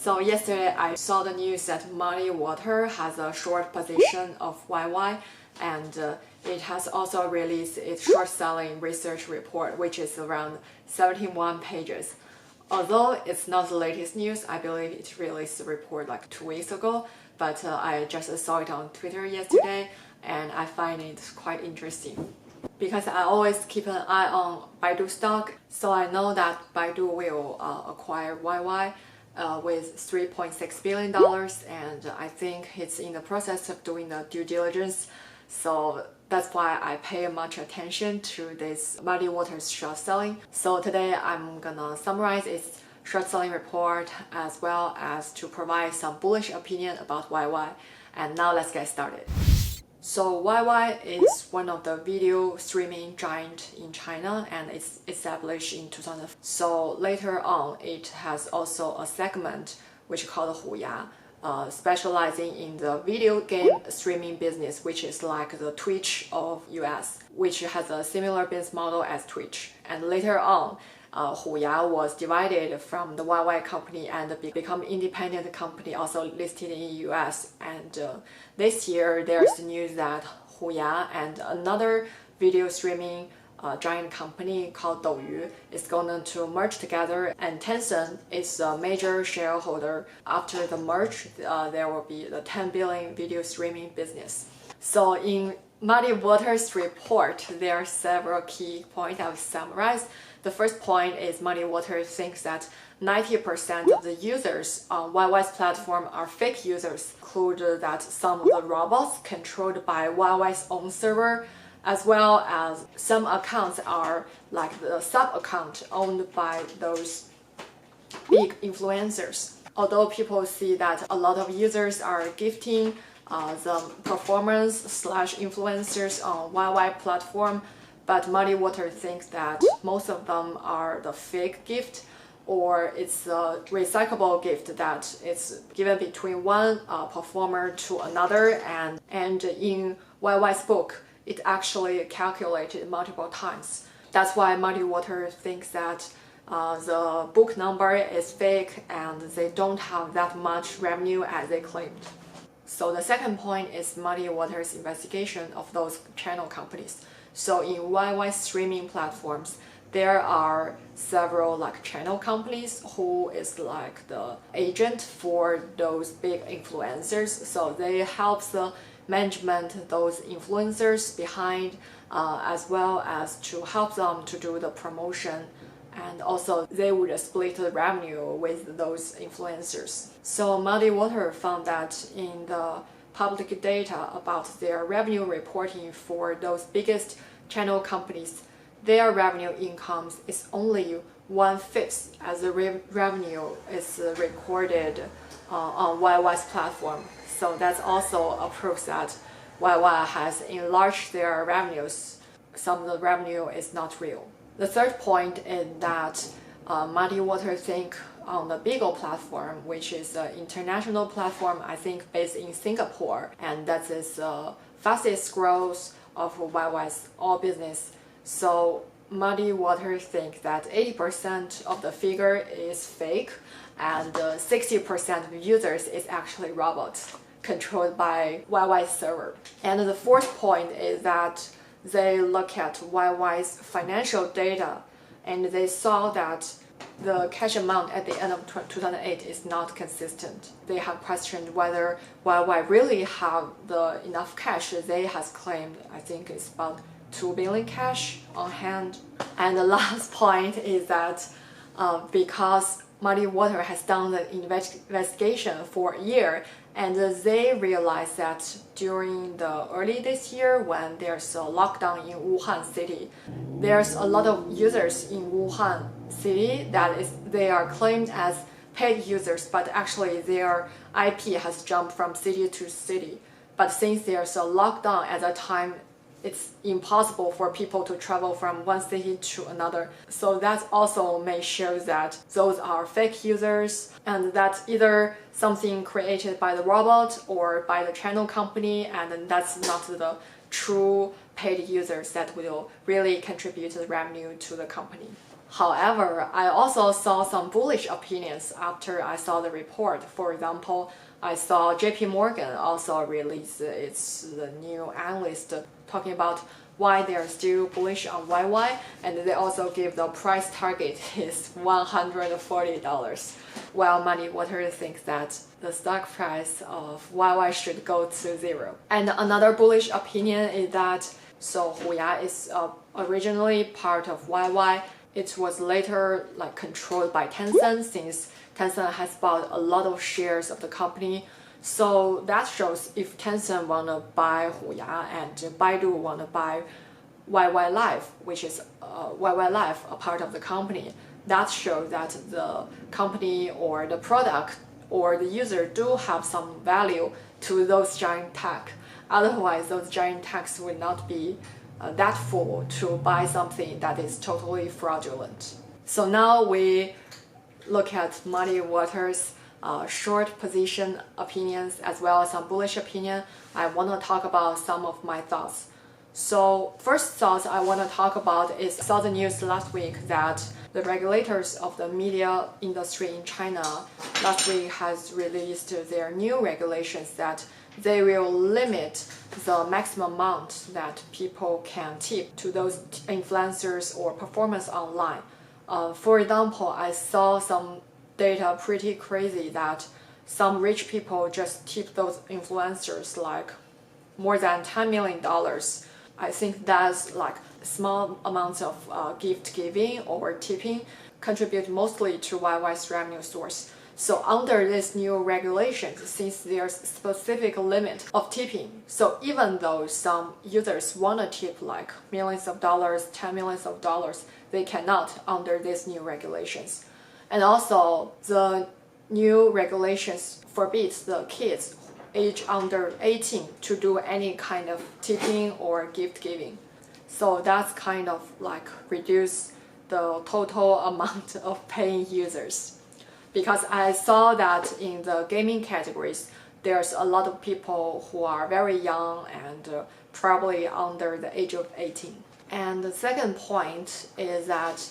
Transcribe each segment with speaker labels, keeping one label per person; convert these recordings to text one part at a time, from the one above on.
Speaker 1: So yesterday I saw the news that Muddy Water has a short position of YY, and it has also released its short selling research report, which is around 71 pages. Although it's not the latest news, I believe it released the report like 2 weeks ago, but I just saw it on Twitter yesterday and I find it quite interesting. Because I always keep an eye on Baidu stock, so I know that Baidu will acquire YY with $3.6 billion, and I think it's in the process of doing the due diligence. So that's why I pay much attention to this Muddy Waters short selling. So today I'm gonna summarize its short selling report as well as to provide some bullish opinion about YY. And now let's get started. So YY is one of the video streaming giant in China, and it's established in 2000. So later on, it has also a segment which called Huya, specializing in the video game streaming business, which is like the Twitch of US, which has a similar business model as Twitch. And later on, Huya was divided from the YY company and become independent company, also listed in US. And this year, there's news that Huya and another video streaming giant company called Douyu is going to merge together, and Tencent is a major shareholder. After the merge, there will be the 10 billion video streaming business. So in Muddy Waters report, there are several key points I've summarized. The first point is Muddy Waters thinks that 90% of the users on YY's platform are fake users, include that some of the robots controlled by YY's own server, as well as some accounts are like the sub-account owned by those big influencers. Although people see that a lot of users are gifting the performance/influencers on YY platform, but Muddy Water thinks that most of them are the fake gift, or it's a recyclable gift that it's given between one performer to another, and in YY's book, it actually calculated multiple times. That's why Muddy Water thinks that the book number is fake and they don't have that much revenue as they claimed. So the second point is Muddy Waters' investigation of those channel companies. So in YY streaming platforms, there are several like channel companies who is like the agent for those big influencers. So they help the management those influencers behind, as well as to help them to do the promotion, and also they would split the revenue with those influencers. So Muddy Water found that in the public data about their revenue reporting for those biggest channel companies, their revenue incomes is only 1/5 as the revenue is recorded on YY's platform. So that's also a proof that YY has enlarged their revenues. Some of the revenue is not real. The third point is that Muddy Water think on the Bigo platform, which is an international platform, I think based in Singapore, and that is the fastest growth of YY's all business. So Muddy Water think that 80% of the figure is fake, and 60% of users is actually robots controlled by YY's server. And the fourth point is that they look at YY's financial data and they saw that the cash amount at the end of 2008 is not consistent. They have questioned whether YY really have the enough cash they has claimed. I think it's about 2 billion cash on hand. And the last point is that because Muddy Water has done the investigation for a year, and they realized that during the early this year when there's a lockdown in Wuhan city, there's a lot of users in Wuhan city that they are claimed as paid users, but actually their IP has jumped from city to city. But since there's a lockdown at that time, it's impossible for people to travel from one city to another. So that also may show that those are fake users, and that's either something created by the robot or by the channel company, and that's not the true paid users that will really contribute to the revenue to the company. However, I also saw some bullish opinions after I saw the report. For example, I saw JP Morgan also released the new analyst talking about why they are still bullish on YY, and they also give the price target is $140, while Muddy Waters thinks that the stock price of YY should go to 0. And another bullish opinion is that Huya is originally part of YY. It was later controlled by Tencent, since Tencent has bought a lot of shares of the company. So that shows if Tencent wanna buy Huya and Baidu wanna buy YY Life, which is YY Life, a part of the company, that shows that the company or the product or the user do have some value to those giant tech. Otherwise, those giant techs would not be that fool to buy something that is totally fraudulent. So now we look at Muddy Waters' short position opinions as well as some bullish opinion. I want to talk about some of my thoughts. So first thought I want to talk about is I saw the news last week that the regulators of the media industry in China last week has released their new regulations that they will limit the maximum amount that people can tip to those influencers or performers online. For example, I saw some data pretty crazy that some rich people just tip those influencers like more than $10 million. I think that's like small amounts of gift giving or tipping contribute mostly to YY's revenue source. So under this new regulations, since there's specific limit of tipping, so even though some users want to tip like millions of dollars, 10 millions of dollars, they cannot under these new regulations. And also the new regulations forbids the kids age under 18 to do any kind of tipping or gift giving. So that's kind of like reduce the total amount of paying users. Because I saw that in the gaming categories, there's a lot of people who are very young and probably under the age of 18. And the second point is that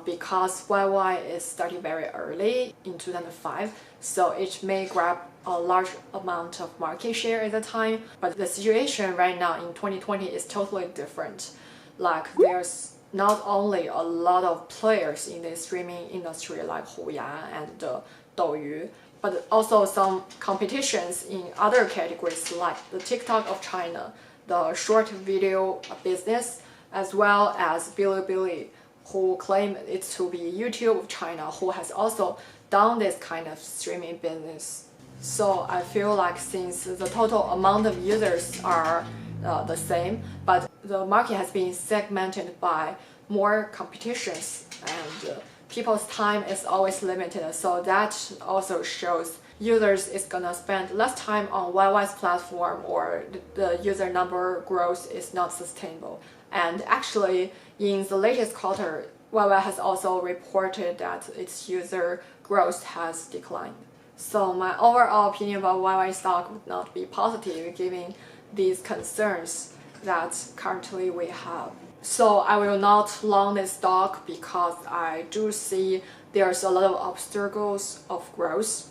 Speaker 1: because YY is starting very early in 2005, so it may grab a large amount of market share at the time. But the situation right now in 2020 is totally different. Like there's not only a lot of players in the streaming industry like Huya and Douyu, but also some competitions in other categories like the TikTok of China, the short video business, as well as Bilibili, who claim it to be YouTube of China, who has also done this kind of streaming business. So I feel like since the total amount of users are the same, but the market has been segmented by more competitions and people's time is always limited. So that also shows users is gonna spend less time on YY's platform, or the user number growth is not sustainable. And actually, in the latest quarter, YY has also reported that its user growth has declined. So my overall opinion about YY stock would not be positive given these concerns that currently we have. So I will not long this stock because I do see there's a lot of obstacles of growth.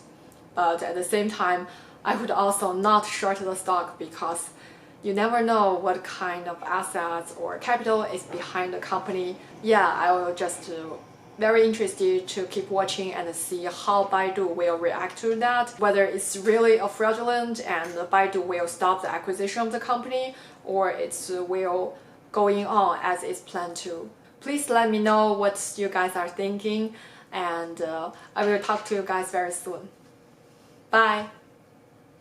Speaker 1: But at the same time, I would also not short the stock because you never know what kind of assets or capital is behind the company. Yeah, I will just very interested to keep watching and see how Baidu will react to that, whether it's really a fraudulent and Baidu will stop the acquisition of the company, or it's will going on as it's planned to. Please let me know what you guys are thinking, and I will talk to you guys very soon. Bye!